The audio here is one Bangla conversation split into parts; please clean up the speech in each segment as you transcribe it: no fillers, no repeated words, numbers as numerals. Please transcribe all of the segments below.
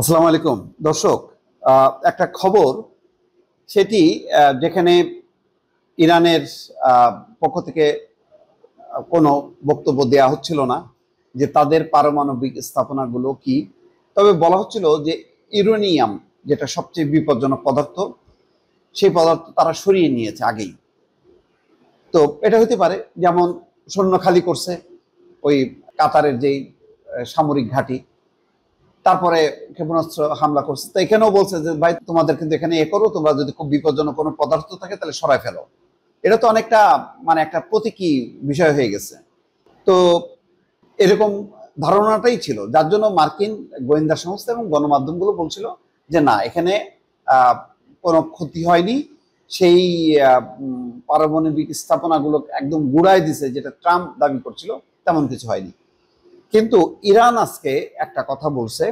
আসসালামু আলাইকুম দর্শক। একটা খবর সেটি যেখানে ইরানের পক্ষ থেকে কোনো বক্তব্য দেওয়া হচ্ছিল না যে তাদের পারমাণবিক স্থাপনাগুলো কি, তবে বলা হচ্ছিল যে ইউরেনিয়াম যেটা সবচেয়ে বিপজ্জনক পদার্থ, সেই পদার্থ তারা সরিয়ে নিয়েছে আগেই। তো এটা হতে পারে যেমন সৈন্য খালি করছে ওই কাতারের যেই সামরিক ঘাঁটি, তারপরে ক্ষেপণাস্ত্র হামলা করছে। তো এখানেও বলছে যে ভাই তোমাদের কিন্তু এখানে করো, তোমরা যদি খুব বিপজ্জনক কোনো পদার্থ থাকে তাহলে সরাই ফেলো। এটা তো অনেকটা মানে একটা প্রতীকী বিষয় হয়ে গেছে। তো এরকম ধারণাটাই ছিল, যার জন্য মার্কিন গোয়েন্দা সংস্থা এবং গণমাধ্যমগুলো বলছিল যে না, এখানে কোনো ক্ষতি হয়নি। সেই পারমাণবিক স্থাপনাগুলো একদম গুড়ায় দিছে, যেটা ট্রাম্প দাবি করছিল, তেমন কিছু হয়নি। কিন্তু ইরান আজকে একটা কথা বলছে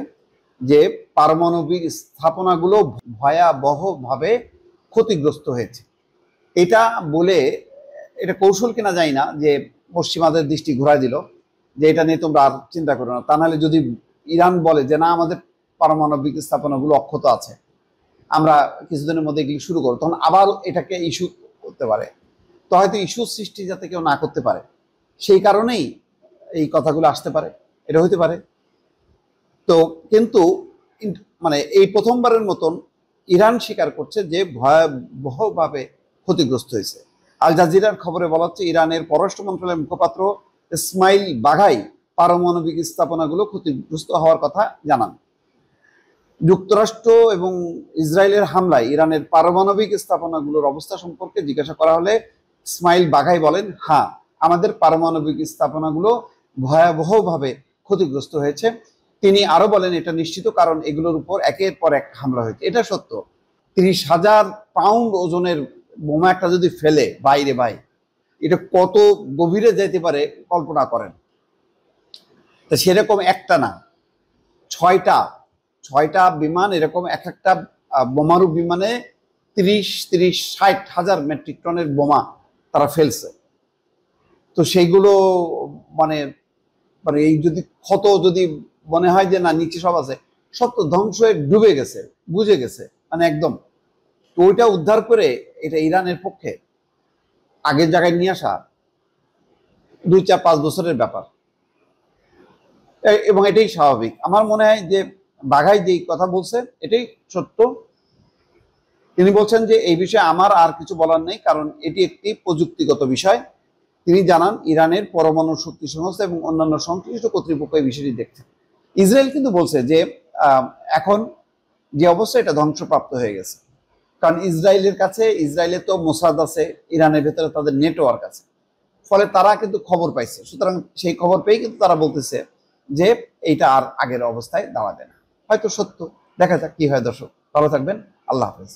যে পারমাণবিক স্থাপনাগুলো ভয়াবহভাবে ক্ষতিগ্রস্ত হয়েছে। এটা বলে, এটা কৌশল কিনা জানি না, যে পশ্চিমাদের দৃষ্টি ঘুরাই দিল যে এটা নিয়ে তোমরা আর চিন্তা করো না। তা নাহলে যদি ইরান বলে যে না, আমাদের পারমাণবিক স্থাপনাগুলো অক্ষত আছে, আমরা কিছুদিনের মধ্যে এগুলি শুরু করবো, তখন আবার এটাকে ইস্যু করতে পারে। তো হয়তো ইস্যু সৃষ্টি যাতে কেউ না করতে পারে, সেই কারণেই এই কথাগুলো আসতে পারে, এটা হতে পারে। তো কিন্তু মানে এই প্রথমবারের মতন ইরান স্বীকার করছে যে ভয়াবহভাবে ক্ষতিগ্রস্ত হয়েছে। আল জাজিরার খবরে বলা হচ্ছে ইরানের পররাষ্ট্র মন্ত্রণালয়ের মুখপাত্র ইসমাইল বাঘাই পারমাণবিক স্থাপনাগুলো ক্ষতিগ্রস্ত হওয়ার কথা জানান। যুক্তরাষ্ট্র এবং ইসরায়েলের হামলায় ইরানের পারমাণবিক স্থাপনাগুলোর অবস্থা সম্পর্কে জিজ্ঞাসা করা হলে ইসমাইল বাঘাই বলেন, হ্যাঁ, আমাদের পারমাণবিক স্থাপনাগুলো ভয়াবহভাবে ক্ষতিগ্রস্ত হয়েছে। তিনি আরো বলেন এটা নিশ্চিত, কারণ এগুলোর উপর একের পর এক হামলা হয়েছে। এটা সত্য। 30,000 পাউন্ড ওজনের বোমা একটা যদি ফেলে বাইরে, এটা কত গভীরে যেতে পারে কল্পনা করেন। তা সেরকম একটা না, ছয়টা বিমান, এরকম এক একটা বোমারু বিমানে 30-60 হাজার মেট্রিক টনের বোমা তারা ফেলছে। তো সেইগুলো মানে মানে এই যদি ক্ষত যদি মনে হয় যে না নিচে সব আছে, সব তো ধ্বংস হয়ে ডুবে গেছে, বুঝে গেছে মানে একদম। তো ওইটা উদ্ধার করে এটা ইরানের পক্ষে আগের জায়গায় নিয়ে আসা 2-4-5 বছরের ব্যাপার, এবং এটাই স্বাভাবিক। আমার মনে হয় যে বাঘাই যেই কথা বলছে এটাই সত্য। তিনি বলছেন যে এই বিষয়ে আমার আর কিছু বলার নেই, কারণ এটি একটি প্রযুক্তিগত বিষয়। তিনি জানান ইরানের পরমাণু শক্তি সংস্থা এবং অন্যান্য সংশ্লিষ্ট কর্তৃপক্ষ এই বিষয়টি দেখছে। ইসরায়েল কিন্তু বলছে যে এখন যে অবস্থা, এটা ধ্বংসপ্রাপ্ত হয়ে গেছে। কারণ ইসরায়েলের তো মোসাদ আছে, ইরানের ভেতরে তাদের নেটওয়ার্ক আছে, ফলে তারা কিন্তু খবর পাইছে। সুতরাং সেই খবর পেয়ে কিন্তু তারা বলতেছে যে এইটা আর আগের অবস্থায় দাঁড়াবে না। হয়তো সত্য, দেখা যাক কি হয়। দর্শক ভালো থাকবেন, আল্লাহ হাফেজ।